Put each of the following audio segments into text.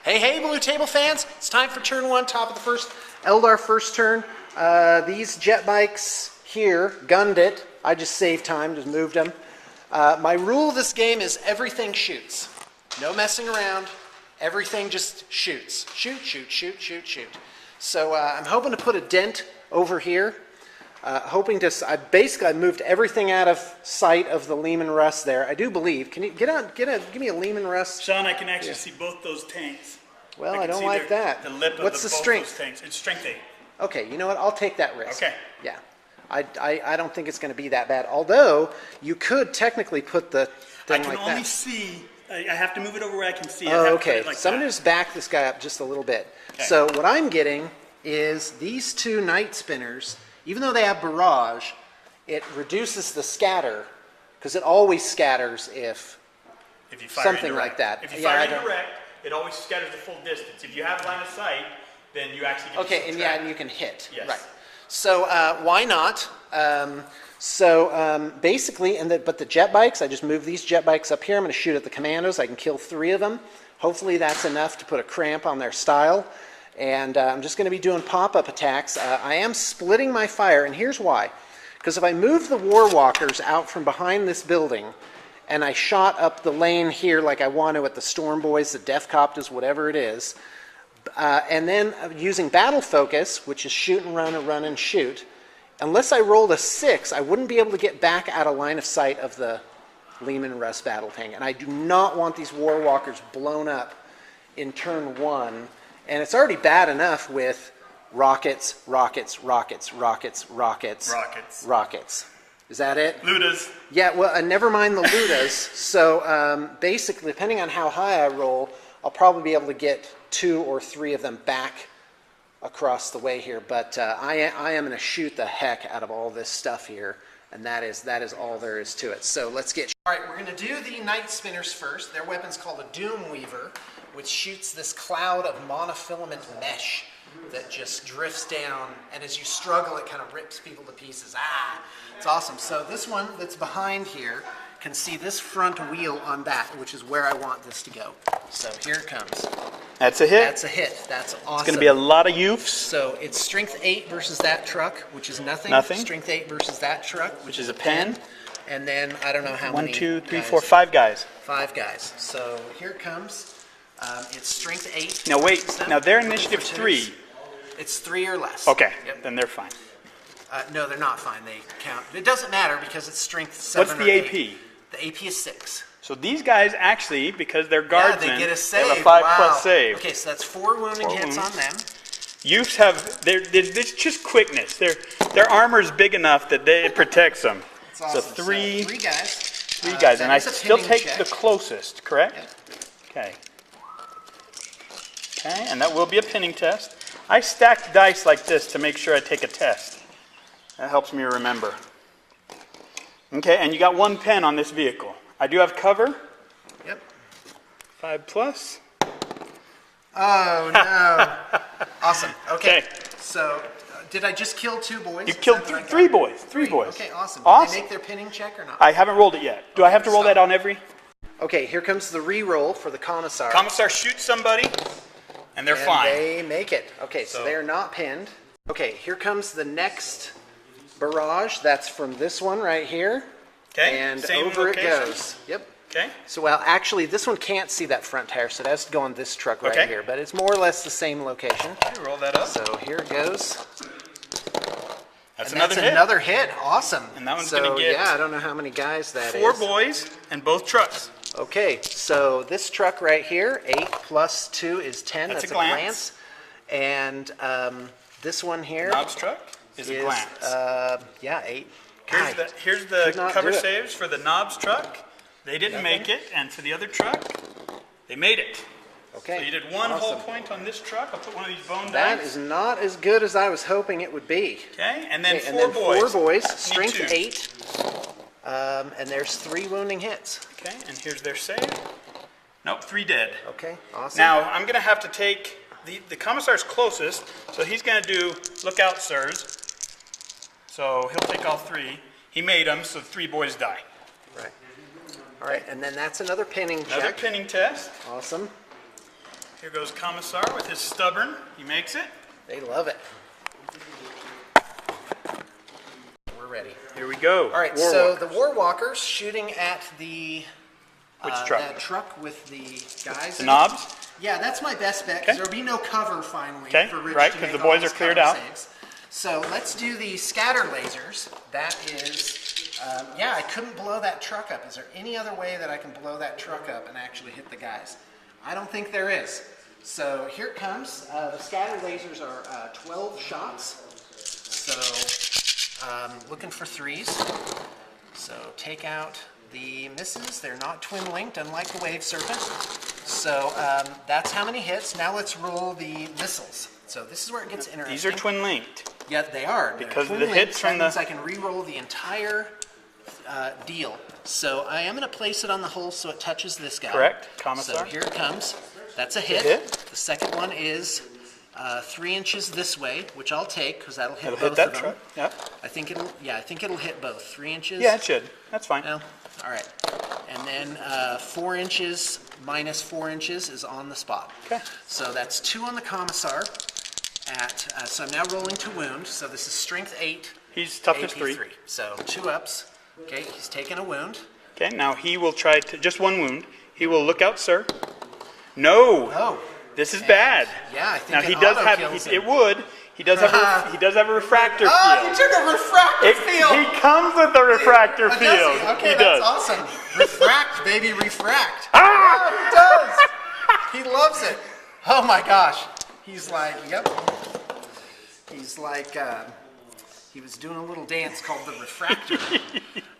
Hey, hey, Blue Table fans! It's time for turn one, top of the first. Eldar first turn. These jet bikes here, gunned it. I just saved time, just moved them. My rule of this game is everything shoots. No messing around. Everything just shoots. Shoot, shoot, shoot, shoot, shoot. So I'm hoping to put a dent over here. I moved everything out of sight of the Lehman Russ there. I do believe. Can you give me a Lehman Russ? Sean, I can actually see both those tanks. Well, I don't like that. The lip of What's the both strength? Those tanks. It's strength 8. Okay, you know what? I'll take that risk. Okay. Yeah. I don't think it's going to be that bad. Although, you could technically put the thing like that. I can only see. I have to move it over where I can see. Oh, okay. So I'm going to just back this guy up just a little bit. Okay. So what I'm getting is these two night spinners. Even though they have barrage, it reduces the scatter, because it always scatters if you fire something indirect. like that. If you fire indirect, it always scatters the full distance. If you have line of sight, then you actually get okay, and yeah, and you can hit. Yes. Right. So why not? Basically, but the jet bikes, I just move these jet bikes up here. I'm going to shoot at the commandos. I can kill 3 of them. Hopefully that's enough to put a cramp on their style. And I'm just going to be doing pop-up attacks. I am splitting my fire, and here's why. Because if I move the Warwalkers out from behind this building, and I shot up the lane here like I want to at the Storm Boys, the Death Copters, whatever it is, and then using Battle Focus, which is shoot and run and shoot, unless I rolled a 6, I wouldn't be able to get back out of line of sight of the Lehman Russ battle tank. And I do not want these Warwalkers blown up in turn 1. And it's already bad enough with rockets, rockets, rockets, rockets, rockets, rockets. Rockets. Is that it? Lootas. Yeah, well, never mind the Lootas. So basically, depending on how high I roll, I'll probably be able to get 2 or 3 of them back across the way here. But I am going to shoot the heck out of all this stuff here. And that is all there is to it. So let's get... All right, we're going to do the Night Spinners first. Their weapon's called a Doom Weaver, which shoots this cloud of monofilament mesh that just drifts down, and as you struggle, it kind of rips people to pieces. It's awesome. So this one that's behind here can see this front wheel on that, which is where I want this to go. So here it comes. That's a hit? That's a hit. That's awesome. It's going to be a lot of youths. So it's strength 8 versus that truck, which is nothing. Nothing. Strength 8 versus that truck, which is a pen. And then I don't know how many. 1, 2, 3, 4, 5 guys. 5 guys. So here it comes. It's strength 8. Now wait. Now they're initiative 3. It's 3 or less. Okay. Yep. Then they're fine. No, they're not fine. They count. It doesn't matter because it's strength 7. What's the AP? 8. The AP is 6. So these guys actually, because they're guardsmen, they get a save. have a 5+ save. Okay, so that's 4 wounding hits on them. Youths have it's just quickness. Their armor is big enough that it protects them. That's awesome. So 3 guys. 3 guys, and I still take the closest, correct? Yep. Okay. Okay, and that will be a pinning test. I stack dice like this to make sure I take a test. That helps me remember. Okay, and you got 1 pen on this vehicle. I do have cover. Yep. 5+. Oh, no. Awesome. Okay. So, did I just kill 2 boys? You killed 3 boys. 3 boys. Okay, awesome. Awesome. Did they make their pinning check or not? I haven't rolled it yet. Do I have to roll that on every? Okay, here comes the re-roll for the Commissar. Commissar shoots somebody, and they're fine. They make it. Okay, so they're not pinned. Okay, here comes the next barrage. That's from this one right here. Okay, and same over location. it goes. Yep. Okay. So, well, actually, this one can't see that front tire, so it has to go on this truck right here. But it's more or less the same location. Okay, roll that up. So here it goes. That's another hit. Awesome. And that one's going to get... yeah, I don't know how many guys that 4 is. 4 boys and both trucks. Okay, so this truck right here, 8 plus 2 is 10. That's a glance. And this one here... Knobs truck is a glance. Yeah, 8. Here's the cover saves for the Knobs truck. They didn't make it, and for the other truck, they made it. Okay. So you did 1 whole point on this truck. I'll put one of these bone dice. That is not as good as I was hoping it would be. Okay, and then 4 boys. 4 boys, strength 8. And there's 3 wounding hits. Okay, and here's their save. Nope, 3 dead. Okay, awesome. Now, I'm going to have to take... The Commissar's closest, so he's going to do look out, sirs. So he'll take all 3. He made them, so 3 boys die. Right. All right, and then that's another pinning check. Another pinning test. Awesome. Here goes Commissar with his stubborn. He makes it. They love it. We're ready. Here we go. All right, so the War Walkers shooting at the Which truck? that truck with the guys. The in knobs? It. Yeah, that's my best bet because there'll be no cover finally for Rich right, to because make the boys all his are cleared cover out. saves. So let's do the scatter lasers. That is, yeah, I couldn't blow that truck up. Is there any other way that I can blow that truck up and actually hit the guys? I don't think there is. So here it comes. The scatter lasers are 12 shots. So looking for 3s. So take out the misses. They're not twin linked, unlike the Wave Serpent. So that's how many hits. Now let's roll the missiles. So this is where it gets interesting. These are twin linked. Yeah, they are. Because twin the linked. hits from that means the... I can re-roll the entire deal. So I am going to place it on the hole so it touches this guy. Correct. Commissar. So here it comes. That's a hit. The second one is 3 inches this way, which I'll take because that'll hit both that of them. truck. Yep. I think it'll hit both. 3 inches. Yeah, it should. That's fine. No? All right. And then 4 inches minus 4 inches is on the spot. Okay. So that's 2 on the Commissar. So I'm now rolling to wound. So this is strength 8. He's toughness 3. So 2 ups. Okay, he's taken a wound. Okay, now he will try to, just 1 wound. He will look out, sir. No. Oh. This is bad. Yeah, I think now he does have, it would. He does have a refractor field. Oh, you took a refractor field. He comes with a refractor Oh, field. does he? Okay, he that's does. awesome. Refract, baby, refract. Ah! He does. He loves it. Oh my gosh. He's like, yep. He's like, he was doing a little dance called the refractor.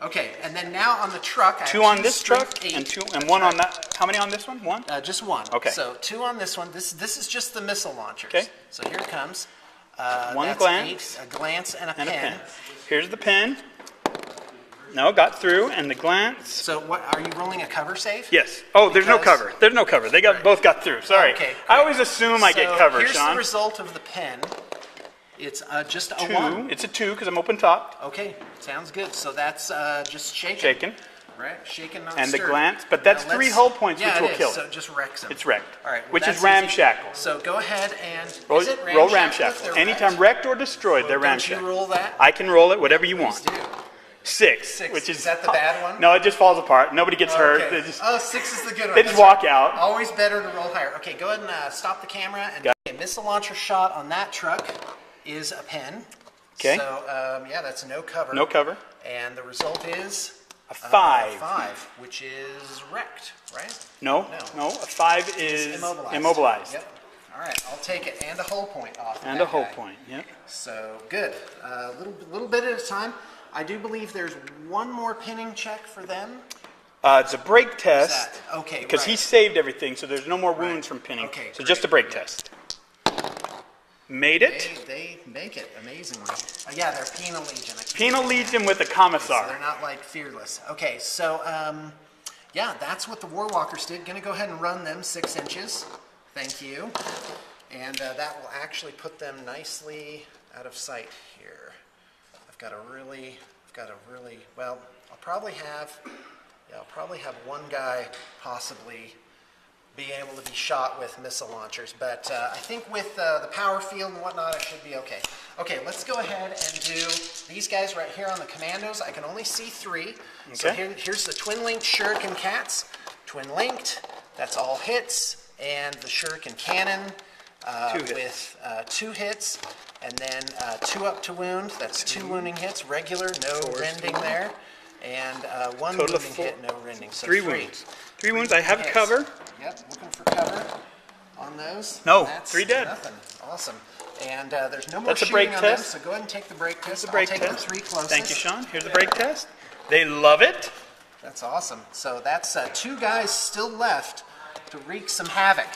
Okay, and then now on the truck, I have 2 on this truck strength 8. and 1 on that. How many on this one? 1? Just 1. Okay. So 2 on this one. This is just the missile launchers. Okay. So here it comes. 1 that's glance. 8, a glance and a And a pen. pen. Here's the pen. No, got through, and the glance. So what, are you rolling a cover save? Yes. Oh, there's no cover. There's no cover. They both got through. Sorry. Okay, I always assume I get cover, here's Sean. the result of the pen. It's just a 2. 1. It's a 2 because I'm open topped. Okay, sounds good. So that's just shaking. Shaken. Right, shaken, not And the stirred. glance, but that's Now 3 let's- hull points, yeah, which will it is, kill so it. it just wrecks him. It's wrecked. All right, well, which is that's easy. ramshackle. So go ahead and Roll, is it roll ramshackle? ramshackle. They're Anytime wrecked or destroyed, they're Don't ramshackle. you roll that? I can roll it, whatever you want. Please do. 6, which Is that the bad one? No, it just falls apart. Nobody gets hurt. Okay. They just, 6 is the good one. they just That's walk right. out. Always better to roll higher. Okay, go ahead and stop the camera. And a missile launcher shot on that truck is a pen. Okay. So, yeah, that's no cover. No cover. And the result is A 5. 5, which is wrecked, right? No. A 5 is immobilized. Yep. All right, I'll take it and a hull point off. of And that a hull guy. point. Yep. So good. Little bit at a time. I do believe there's one more pinning check for them. It's a break test. Okay, Because right. he saved everything, so there's no more wounds from pinning. Okay, so great. just a break test. Made it. They make it amazingly. Yeah, they're Penal Legion. Penal Legion with a So commissar. they're not like fearless. Okay, so yeah, that's what the Warwalkers did. Gonna go ahead and run them 6 inches. Thank you. And that will actually put them nicely out of sight here. I've got a really, well, I'll probably have one guy possibly be able to be shot with missile launchers, but I think with the power field and whatnot, I should be okay. Okay, let's go ahead and do these guys right here on the commandos. I can only see 3. So Okay. here's the twin-linked Shuriken cats. Twin-linked, that's all hits, and the Shuriken cannon 2 hits. with 2 hits, and then 2 up to wound. That's 2 wounding hits, regular, no rending there, and 1 Total of wounding 4. hit, no rending. So 3 wounds. 3 wounds. I have hits. cover. Yep, looking for cover on those. No, That's 3 dead. Nothing. Awesome. And there's no more That's a shooting break on test. them, so go ahead and take the break test. The break I'll take test. the 3 closest. Thank you, Sean. Here's the break test. They love it. That's awesome. So that's 2 guys still left to wreak some havoc.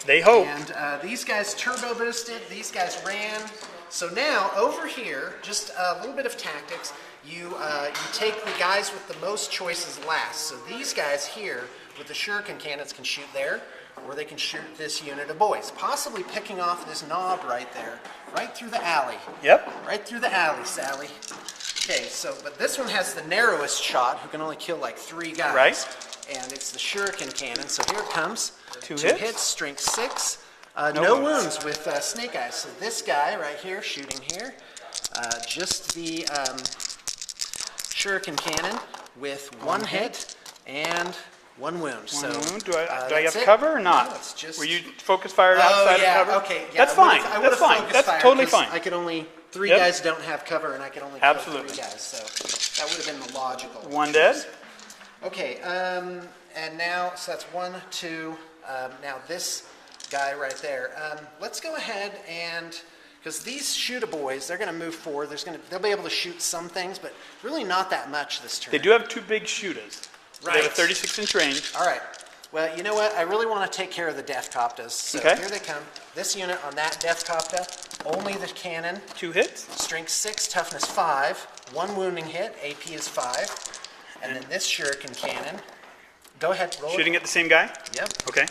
They hope. And these guys turbo boosted, these guys ran. So now, over here, just a little bit of tactics. You take the guys with the most choices last. So these guys here, with the Shuriken cannons, can shoot there, or they can shoot this unit of boys. Possibly picking off this knob right there, right through the alley. Yep. Right through the alley, Sally. Okay, so, but this one has the narrowest shot, who can only kill like 3 guys. Right. and it's the Shuriken cannon. So here it comes. Two Two hits. hits, strength 6. No No wounds. wounds with Snake Eyes. So this guy right here, shooting here, just the Shuriken cannon with one hit and one wound. One wound. Do I have that's it. cover or not? No, it's just... Were you focus fired outside yeah, of cover? okay. Yeah, That's fine. That's fine. That's totally fine. I could only... Three Yep. guys don't have cover, and I could only kill Absolutely. 3 guys. So that would have been the logical. One choice. dead. Okay, and now, so that's 1, 2. Now this guy right there. Let's go ahead and, because these shoot-a-boys, they're going to move forward. They'll be able to shoot some things, but really not that much this turn. They do have 2 big shooters. Right. They have a 36-inch range. All right. Well, you know what? I really want to take care of the Death Coptas. So Okay. here they come. This unit on that Death Copta, only the cannon. 2 hits. Strength 6, toughness 5, 1 wounding hit, AP is 5. And then this Shuriken cannon. Go ahead, roll Shooting it. at the same guy? Yep. Okay.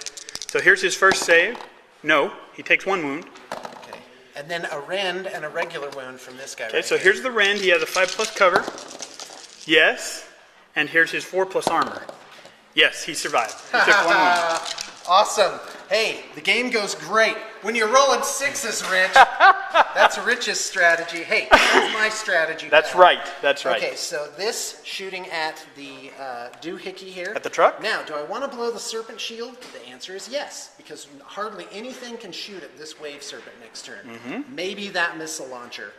So here's his first save. No, he takes 1 wound. Okay. And then a rend and a regular wound from this guy. Okay, right so here. here's the rend. He has a 5+ cover. Yes. And here's his 4+ armor. Yes, he survived. He took 1 wound. Awesome. Hey, the game goes great. When you're rolling 6s, Rich, that's Rich's strategy. Hey, that's my strategy. That's pal. right. That's right. Okay, so this shooting at the doohickey here. At the truck? Now, do I want to blow the serpent shield? The answer is yes, because hardly anything can shoot at this wave serpent next turn. Mm-hmm. Maybe that missile launcher.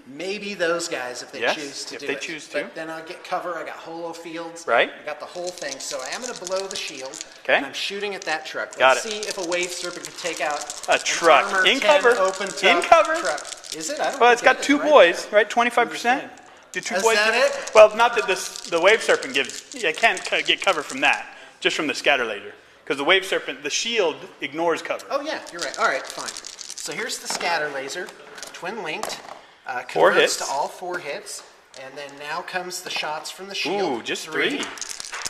Maybe those guys if they Yes, choose to if do they it. choose to. But then I'll get cover. I got holo fields. Right. I got the whole thing. So I am going to blow the shield. Okay. And I'm shooting at that truck. Got Let's it. see if a wave serpent can take out A truck. An armor In 10 cover. Open In tough cover. Truck. Is it? I don't Well, think it's got it is, 2 right? boys, right? 25%. Do 2 Is boys? that get it? Well, not that the wave serpent gives. I can't get cover from that. Just from the scatter laser, because the wave serpent, the shield ignores cover. Oh yeah, you're right. All right, fine. So here's the scatter laser, twin linked, 4 converts hits. to all 4 hits, and then now comes the shots from the shield. Ooh, just 3.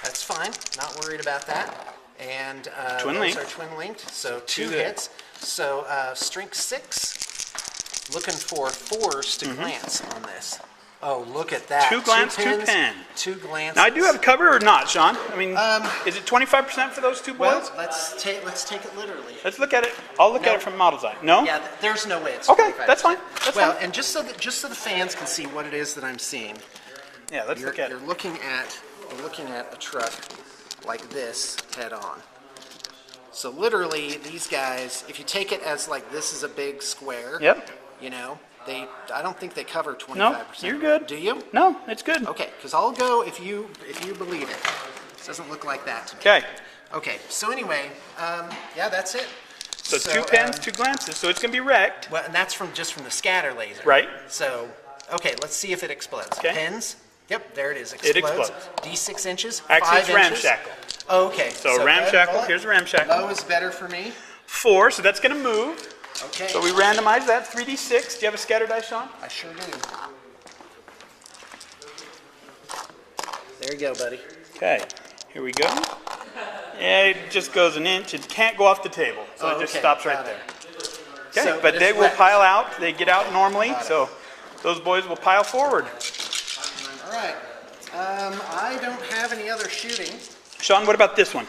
That's fine. Not worried about that. And Twin those linked. are twin linked, so 2 good. hits. So strength 6, looking for 4s to glance on this. Oh, look at that. 2 glance, 2 pins, pen. 2 glances. Now I do have cover or not, Sean? I mean, is it 25% for those 2 boys? Well, let's take it literally. Let's look at it. I'll look at it from model's eye. No? Yeah, there's no way it's Okay, 25%. that's fine. That's well, fine. and just so the fans can see what it is that I'm seeing, Yeah, let's you're, look at you're it. looking at a truck like this head on. So literally, these guys, if you take it as like this is a big square, Yep. you know, I don't think they cover 25%. No, you're good. Do you? No, it's good. Okay, because I'll go if you believe it. It doesn't look like that to me. Okay. Okay, so anyway, yeah, that's it. So 2 pens, 2 glances. So it's going to be wrecked. Well, and that's just from the scatter laser. Right. So, okay, let's see if it explodes. Okay. Pins. Yep, there it is. It Explodes. explodes. D6 inches. Actually, 5 it's inches. ramshackle. Oh, okay. So go ahead, ramshackle. roll it. Here's a ramshackle. Low is better for me. 4, so that's going to move. Okay. So we randomize that. 3d6. Do you have a scatter die, Sean? I sure do. There you go, buddy. Okay. Here we go. Yeah, it just goes an inch. It can't go off the table. So it just okay, stops right got there. it. Okay, So, but it's they will wrecked. pile out. They get out normally, Got it. so those boys will pile forward. All right. I don't have any other shooting. Sean, what about this one?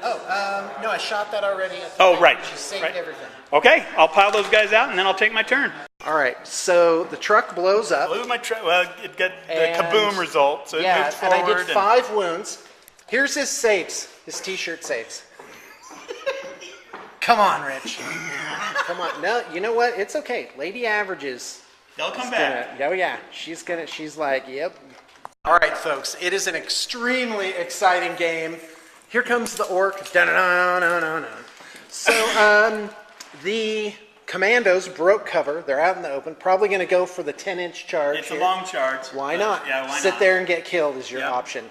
Oh, no, I shot that already. Oh, right. She saved right. everything. Okay, I'll pile those guys out, and then I'll take my turn. All right, so the truck blows up. Blew my well, it got the And- kaboom result, so it Yeah, moved and forward. I did 5 wounds. Here's his saves, his t-shirt saves. Come on, Rich. Come on. No, you know what? It's okay. Lady averages. They'll come back. Oh yeah, she's like, yep. All right, folks, it is an extremely exciting game. Here comes the orc. Da-na-na-na-na-na. So, the commandos broke cover. They're out in the open. Probably going to go for the 10-inch charge. It's here. a long charge. Why but- not? Yeah, why Sit not? there and get killed is your Yeah. option.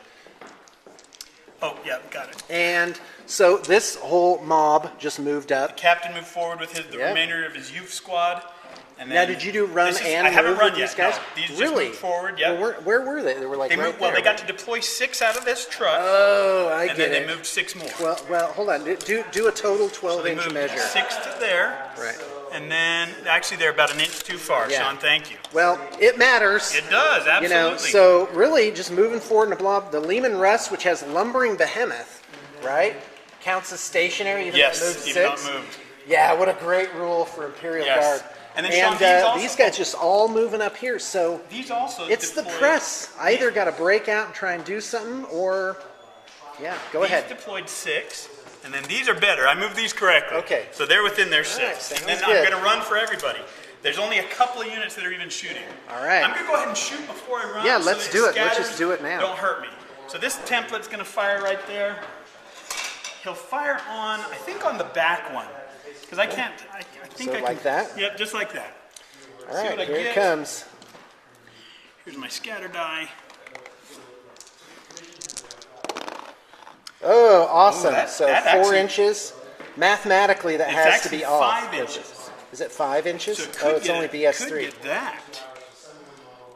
Oh, yeah, got it. And so this whole mob just moved up. Captain moved forward with the Yep. remainder of his youth squad. And Now, then did you do run this is- and I haven't move run with yet. these guys? No, these just really? moved forward. Yeah. Well, where were they? They were like They right moved. Well, there. they got to deploy 6 out of this truck, Oh, I and get then it. they moved 6 more. Well, hold on. Do a total So they 12-inch moved measure. 6 to there, Right. And then, actually, they're about an inch too far, Yeah. Sean. Thank you. Well, it matters. It does, absolutely. You know, so really just moving forward in the blob, the Lehman Russ, which has lumbering behemoth, right, counts as stationary even if it moves even though it 6. moved. Yeah, what a great rule for Imperial Yes. Guard. And then, Sean, these guys just all moving up here, so These also it's the deployed- press. I either got to break out and try and do something, or, yeah, go ahead. These deployed 6, and then these are better. I moved these correctly. Okay. So they're within their 6. right, and sounds then good. I'm going to run for everybody. There's only a couple of units that are even shooting. All right. I'm going to go ahead and shoot before I run. Yeah, so let's that do it. Let's scatters just do it now. Don't hurt me. So this template's going to fire right there. He'll fire on, I think on the back one. Because I can't, I think So I can. like that? Yep, just like that. All right, what I here it get. comes. Here's my scatter die. Oh, awesome. that So 4 actually- inches. Mathematically, that It's has to actually be off. 5 inches. Is it 5 inches? So it Oh, could it's get only Could BS3. get that.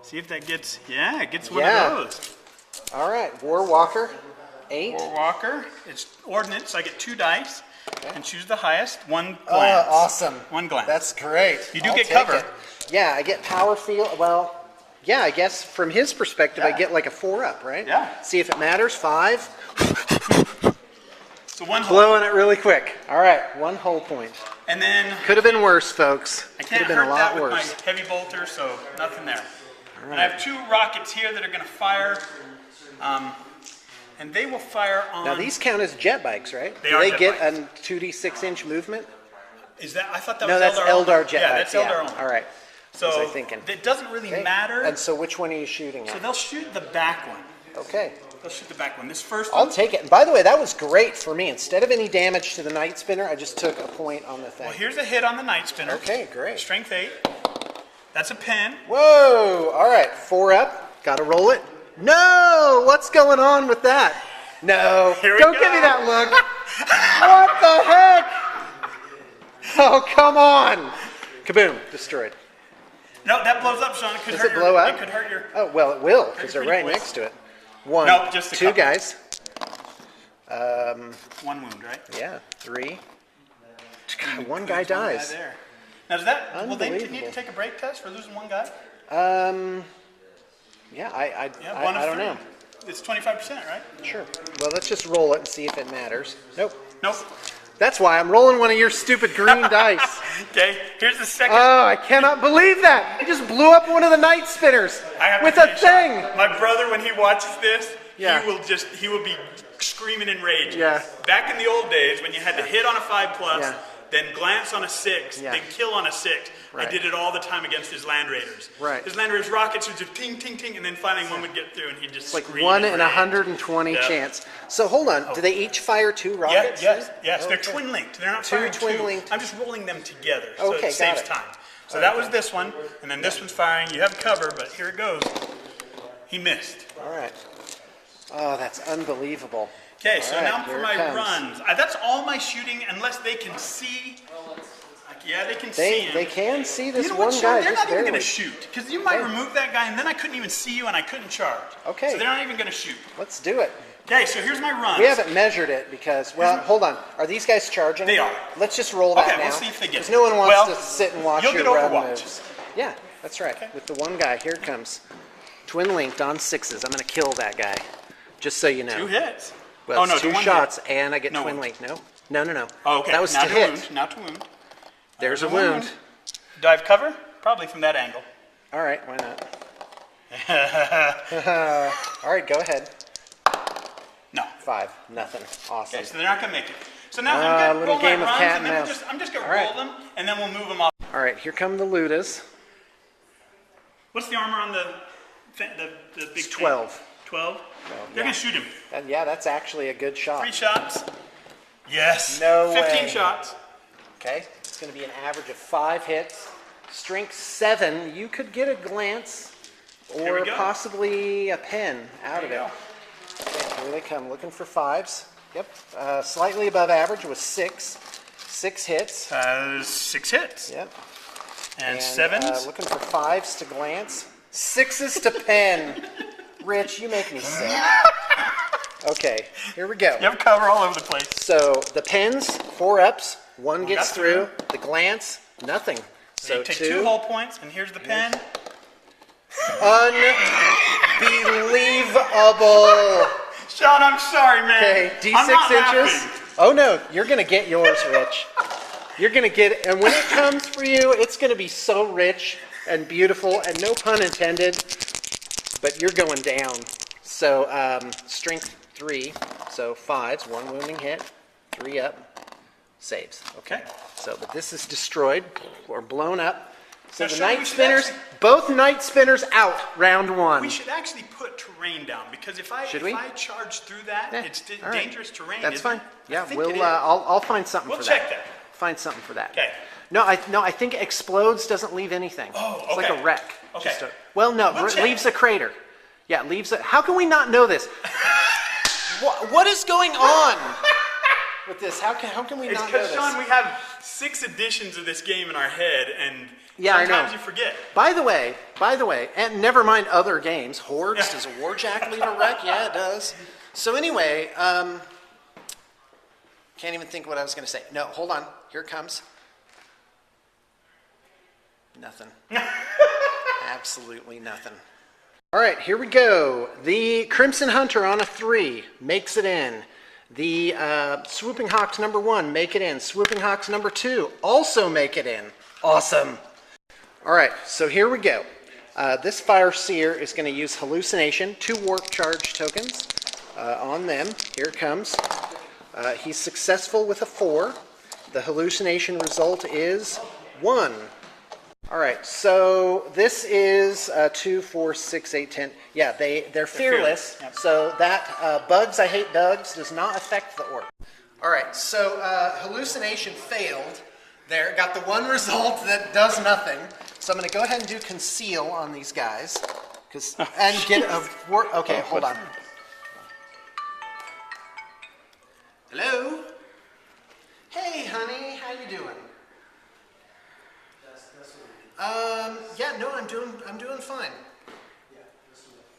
See if that gets, yeah, it gets one Yeah. of those. All right, War Walker, 8. War Walker, it's ordnance, I get 2 dice and choose the highest, 1 glance. Oh, awesome. 1 glance. That's great. You do I'll get take cover. it. Yeah, I get power field. Well, yeah, I guess from his perspective, I Yeah. get like a 4-up, right? Yeah. See if it matters. 5. So 1 hole. Blowing it really quick. All right, 1 hull point. And then Could have been worse, folks. I Could can't have been hurt a lot that with worse. my heavy bolter, so nothing there. And I have 2 rockets here that are going to fire, and they will fire on. Now these count as jet bikes, right? They Do are they jet get bikes. a 2d 6-inch movement? Is that? I thought that No, was that's Eldar. Eldar only. jet Yeah, bikes. that's Eldar only. All right. So was I thinking? it doesn't really Okay. matter. And so which one are you shooting So at? they'll shoot the back one. Okay. They'll shoot the back one. This first I'll one. take it. And by the way, that was great for me. Instead of any damage to the night spinner, I just took a point on the thing. Well, here's a hit on the night spinner. Okay, great. Strength 8. That's a pin. Whoa! All right, 4 up. Got to roll it. No! What's going on with that? No. Here we Don't go. give me that look. What the heck? Oh, come on. Kaboom. Destroyed. No, that blows up, Sean. It could Does hurt it blow up? It could hurt your. Oh, well, it will, because they're pretty right quick. next to it. 1. No, just a 2 couple. guys. 1 wound, right? Yeah, 3. And One includes guy one dies. there. Now, does that? Will they need Unbelievable. to take a break test for losing 1 guy? Yeah, I Yeah, 1 of I don't 3. know. It's 25%, right? Sure. Well, let's just roll it and see if it matters. Nope. Nope. That's why I'm rolling one of your stupid green dice. Okay. Here's the second. Oh, I cannot believe that. He just blew up one of the night spinners I have to with tell a you, Sean, thing. My brother, when he watches this, Yeah. he will be screaming in rage. Yeah. Back in the old days, when you had to hit on a 5+, Yeah. then glance on a 6, Yeah. then kill on a 6, Right. I did it all the time against his Land Raiders. Right. His Land Raiders rockets would just ting, ting, ting, and then finally one would get through, and he'd just Like scream 1 in in rage. 120 Yeah. chance. So hold on. Do they each fire 2 Yeah, rockets? yes, yes. They're Okay. twin linked. They're not 2 firing twin 2. linked. I'm just rolling them together, so Okay, it saves got it. time. So that was this one, and then this one's firing. You have cover, but here it goes. He missed. All right. Oh, that's unbelievable. Okay, so All right, now for here it my comes. runs. That's all my shooting, unless they can see. Yeah, they can see him. They can see this You know one what, Sean? guy They're just not even going barely. to shoot, because you might Okay. remove that guy, and then I couldn't even see you, and I couldn't charge. Okay. So they're not even going to shoot. Let's do it. Okay, so here's my runs. We haven't measured it because, well, hold on. Are these guys charging? They are. Let's just roll that Okay, now. we'll see if they get Because it. no one wants Well, to sit and watch you'll your get run Overwatch. moves. Yeah, that's right. With the one guy. Here it comes. Twin linked on 6s. I'm going to kill that guy. Just so you know. 2 hits. Well, Oh, it's no, 2 1 shots, hit. and I get No twin wound. linked. No? No. Oh, okay. That was now to hit. Wound. Now to wound. There's a a wound. wound. Do I have cover? Probably from that angle. All right, why not? All right, go ahead. No. 5. Nothing. Awesome. Okay, so they're not going to make it. So now I'm a going to little roll game my of runs, cat and and then mouse. I'm just going to All right. roll them, and then we'll move them off. All right, here come the Lootas. What's the armor on the big It's thing? 12. 12? They're yeah. going to shoot him. Yeah, that's actually a good shot. 3 shots. Yes. No 15 way. shots. Okay, it's going to be an average of 5 hits. Strength 7, you could get a glance Here or we go. possibly a pen out of it. There you Okay, here they come, looking for 5s. Yep, slightly above average was 6. 6 hits. 6 hits. Yep. And 7s. Looking for 5s to glance. 6s to pen. Rich, you make me sick. Okay, here we go. You have cover all over the place. So the pens, 4 ups. One gets got through. The glance, nothing. So So you take 2. 2 whole points, and here's the pen. Unbelievable. Sean, I'm sorry, man. Okay, I'm not D6 inches. happy. Oh no, you're gonna get yours, Rich. You're gonna get it, and when it comes for you, it's gonna be so rich and beautiful, and no pun intended, but you're going down. So, strength 3, so 5's 1 wounding hit, 3 up, saves. Okay. So, but this is destroyed or blown up. So Now, the Sean, we night should spinners, actually- both night spinners out, round 1. We should actually put terrain down, because if I charge through that, Yeah, it's all right. dangerous terrain. That's isn't fine. it? I Yeah, think it is. I'll find something We'll for check that. that. Find something for that. Okay. No, I think explodes doesn't leave anything. Oh, It's like okay. a wreck. Okay. Well, no, We'll check. leaves a crater. Yeah, leaves a. How can we not know this? What is going on with this? How can we It's not know because, this? Sean, we have 6 editions of this game in our head, and Yeah, I know. sometimes you forget. By the way, and never mind other games. Hordes, does a warjack leave a wreck? Yeah, it does. So anyway, can't even think what I was going to say. No, hold on. Here it comes. Nothing. Absolutely nothing. All right, here we go. The Crimson Hunter on a 3 makes it in. The Swooping Hawks number 1 make it in. Swooping Hawks number 2 also make it in. Awesome. All right, so here we go. This Fire Seer is going to use Hallucination, 2 Warp Charge tokens on them. Here it comes. He's successful with a 4. The Hallucination result is 1. All right, so this is 2, 4, 6, 8, 10. Yeah, they're fearless. Yep. So that bugs, I hate bugs, does not affect the orc. All right, so hallucination failed. There, got the one result that does nothing. So I'm going to go ahead and do conceal on these guys, and get a work. Okay, hold on. Hello. Hey, honey, how you doing? Yeah, no, I'm doing fine.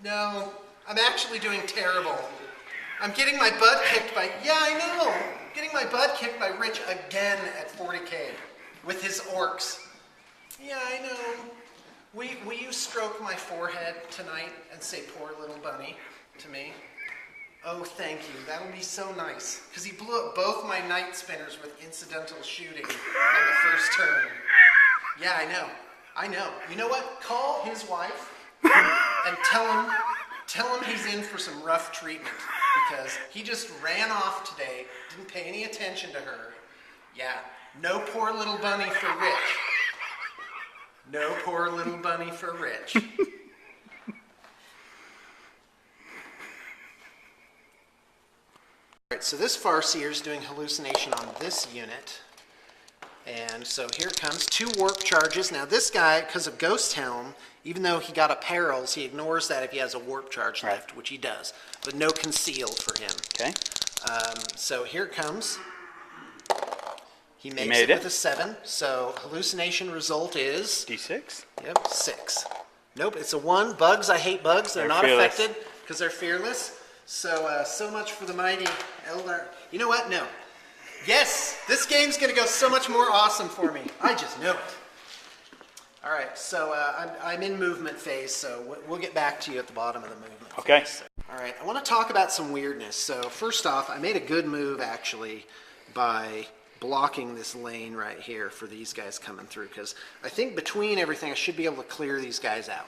No, I'm actually doing terrible. I'm getting my butt kicked by, yeah, I know. Getting my butt kicked by Rich again at 40K with his orcs. Yeah, I know. Will you stroke my forehead tonight and say poor little bunny to me? Oh, thank you. That'll be so nice. Because he blew up both my night spinners with incidental shooting on the first turn. Yeah, I know. I know. You know what? Call his wife and tell him he's in for some rough treatment, because he just ran off today, didn't pay any attention to her. Yeah, no poor little bunny for Rich. No poor little bunny for Rich. All right, so this Farseer is doing hallucination on this unit. And so here it comes, 2 warp charges. Now this guy, because of Ghost Helm, even though he got a perils, he ignores that if he has a warp charge left, which he does. But no conceal for him. Okay. So here it comes. He makes made it it with a 7. So hallucination result is... D6? Yep, 6. Nope, it's a 1. Bugs, I hate bugs. They're not fearless. affected because they're fearless. So, so much for the mighty Eldar. You know what? No. Yes, this game's going to go so much more awesome for me. I just know it. All right, so I'm in movement phase, so we'll get back to you at the bottom of the movement Okay. phase. All right, I want to talk about some weirdness. So first off, I made a good move, actually, by blocking this lane right here for these guys coming through, because I think between everything, I should be able to clear these guys out.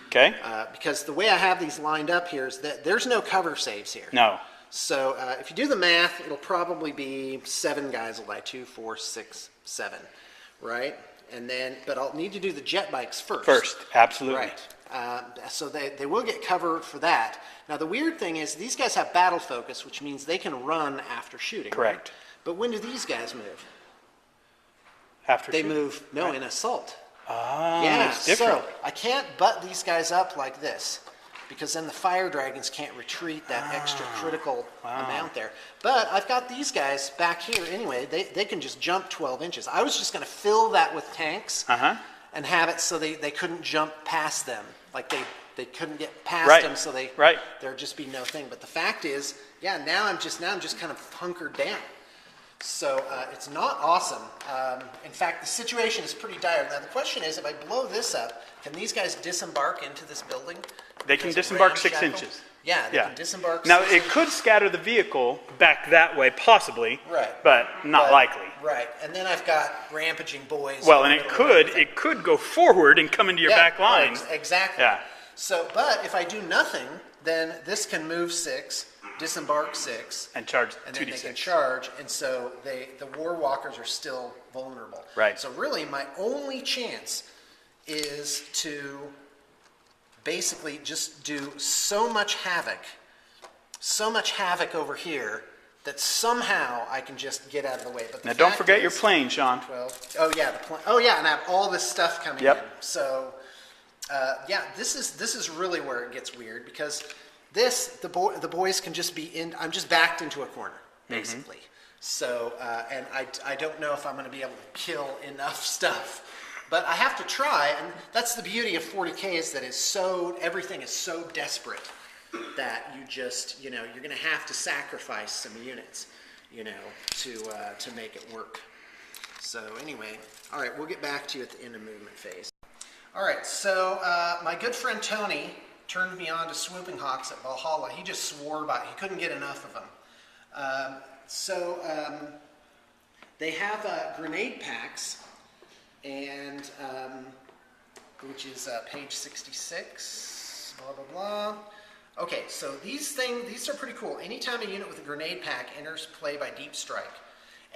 Okay. Because the way I have these lined up here is that there's no cover saves here. No. So if you do the math, it'll probably be 7 guys will die. 2, 4, 6, 7, right? And then, but I'll need to do the jet bikes first. First, absolutely. Right. So they will get cover for that. Now the weird thing is these guys have battle focus, which means they can run after shooting. Correct. Right? But when do these guys move? After They shooting? move, no, in assault. Ah, Yeah, it's different. so I can't butt these guys up like this, because then the fire dragons can't retreat that extra critical amount there. But I've got these guys back here anyway. They can just jump 12 inches. I was just going to fill that with tanks and have it so they couldn't jump past them. Like they couldn't get past Right. them, so Right. there'd just be no thing. But the fact is, yeah, now I'm just kind of hunkered down. So it's not awesome. In fact, the situation is pretty dire. Now the question is, if I blow this up, can these guys disembark into this building? They can disembark 6 ramshackle? inches. Yeah, they can disembark. Now 6 it inches. could scatter the vehicle back that way, possibly. Right. But not likely. Right, and then I've got rampaging boys. Well, in and the middle of everything. it could go forward and come into your back line. Exactly. Yeah. So, but if I do nothing, then this can move 6, disembark 6, And charge and then they 2d6. can charge, and so the war walkers are still vulnerable. Right. So really, my only chance is to basically just do so much havoc over here that somehow I can just get out of the way. But the Now don't fact forget your is- plane, Sean. 12. Oh yeah, the plane. Oh yeah, and I have all this stuff coming Yep. in. So yeah, this is really where it gets weird because the boys can just be in. I'm just backed into a corner basically. So and I don't know if I'm going to be able to kill enough stuff. But I have to try, and that's the beauty of 40K is that everything is so desperate that you just, you're going to have to sacrifice some units, to make it work. So anyway, all right, we'll get back to you at the end of movement phase. All right, so my good friend Tony turned me on to Swooping Hawks at Valhalla. He just swore by it. He couldn't get enough of them. They have grenade packs, and which is page 66, blah, blah, blah. Okay, so these are pretty cool. Anytime a unit with a grenade pack enters play by deep strike.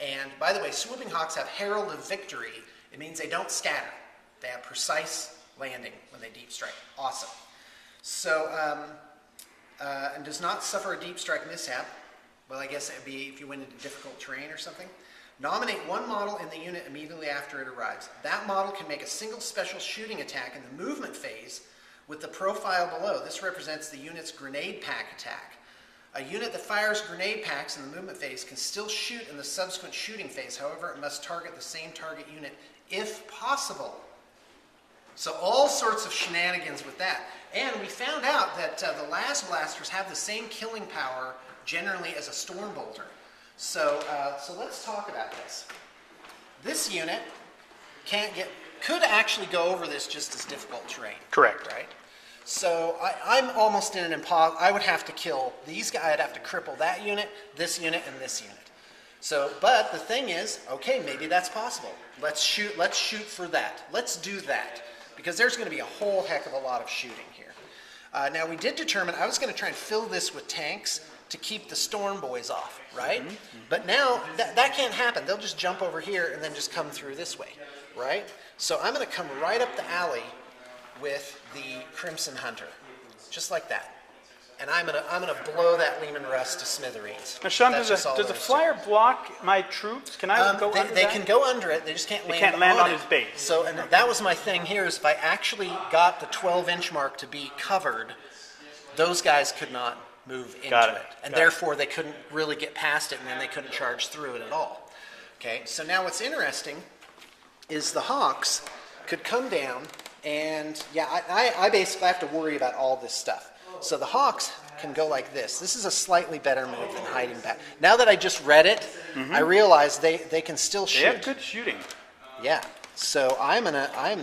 And by the way, Swooping Hawks have Herald of Victory. It means they don't scatter. They have precise landing when they deep strike. Awesome. So, and does not suffer a deep strike mishap. Well, I guess it would be if you went into difficult terrain or something. Nominate one model in the unit immediately after it arrives. That model can make a single special shooting attack in the movement phase with the profile below. This represents the unit's grenade pack attack. A unit that fires grenade packs in the movement phase can still shoot in the subsequent shooting phase. However, it must target the same target unit if possible. So all sorts of shenanigans with that. And we found out that the Las Blasters have the same killing power generally as a Storm Bolter. So let's talk about this. This unit could actually go over this just as difficult terrain. Correct. Right? So I'm almost in an impossible. I would have to kill these guys. I'd have to cripple that unit, this unit, and this unit. So, but the thing is, okay, maybe that's possible. Let's shoot for that. Let's do that. Because there's going to be a whole heck of a lot of shooting here. Now we did determine I was going to try and fill this with tanks to keep the Storm Boys off, right? Mm-hmm. But now that can't happen. They'll just jump over here and then just come through this way, right? So I'm going to come right up the alley with the Crimson Hunter, just like that. And I'm gonna blow that Lehman Russ to smithereens. Now, Sean, That's does a flyer block my troops? Can I go under that? They can go under it. They just can't land. They can't land on it. his base. So, and that was my thing here. Is if I actually got the 12-inch mark to be covered, those guys could not move into it, and therefore they couldn't really get past it, and then they couldn't charge through it at all. Okay. So now what's interesting is the Hawks could come down, and yeah, I basically have to worry about all this stuff. So the Hawks can go like this. This is a slightly better move than hiding back. Now that I just read it, I realize they can still shoot. They have good shooting. Yeah. So I'm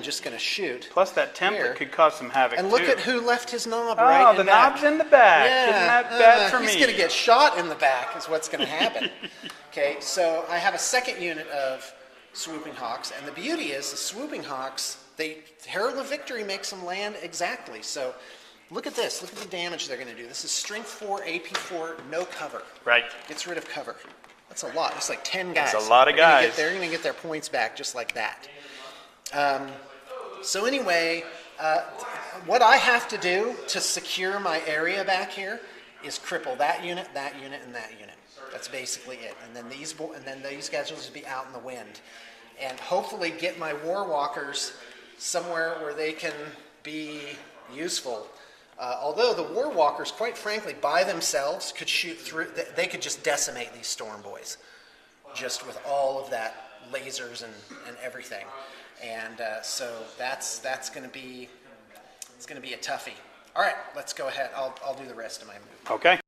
just gonna shoot. Plus that template here. could cause some havoc And look too. at who left his knob Oh, right the in back. knob's in the back. Yeah. Isn't that bad for me? He's gonna get shot in the back is what's gonna happen. Okay, so I have a second unit of Swooping Hawks, and the beauty is the Swooping Hawks, Herald of Victory makes them land exactly. So look at this. Look at the damage they're gonna do. This is Strength 4, AP 4, no cover. Right. Gets rid of cover. That's a lot. It's like 10 guys. That's a lot of guys. They're gonna get their points back just like that. So anyway, what I have to do to secure my area back here is cripple that unit, and that unit. That's basically it. And then these guys will just be out in the wind, and hopefully get my war walkers somewhere where they can be useful. Although the war walkers, quite frankly, by themselves could shoot through. They could just decimate these Storm Boys, just with all of that lasers and everything. And so that's going to be a toughie. All right, let's go ahead. I'll do the rest of my move. Okay.